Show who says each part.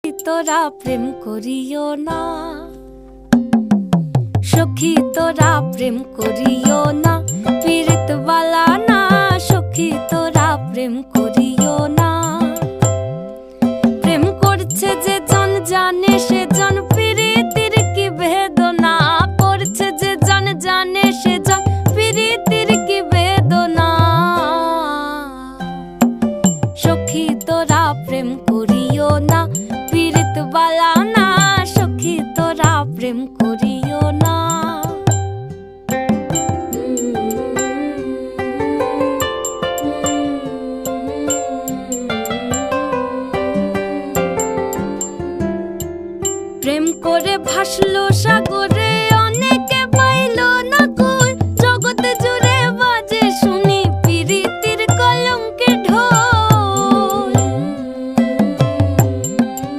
Speaker 1: তোরা প্রেম করিও না, সখী তোরা প্রেম করিও না, পীড়িত বালা না, সখী তোরা প্রেম করিও না। প্রেম করছে যে জন জানে সে জন পীড়িতির কি বেদনা, করছে যে জন জানে সে জন পীড়িতির কি বেদনা। সখী তোরা প্রেম করিও না, পীড়িত বালা না, সখী তোরা প্রেম করিও না। প্রেম করে ভাসলো সাগর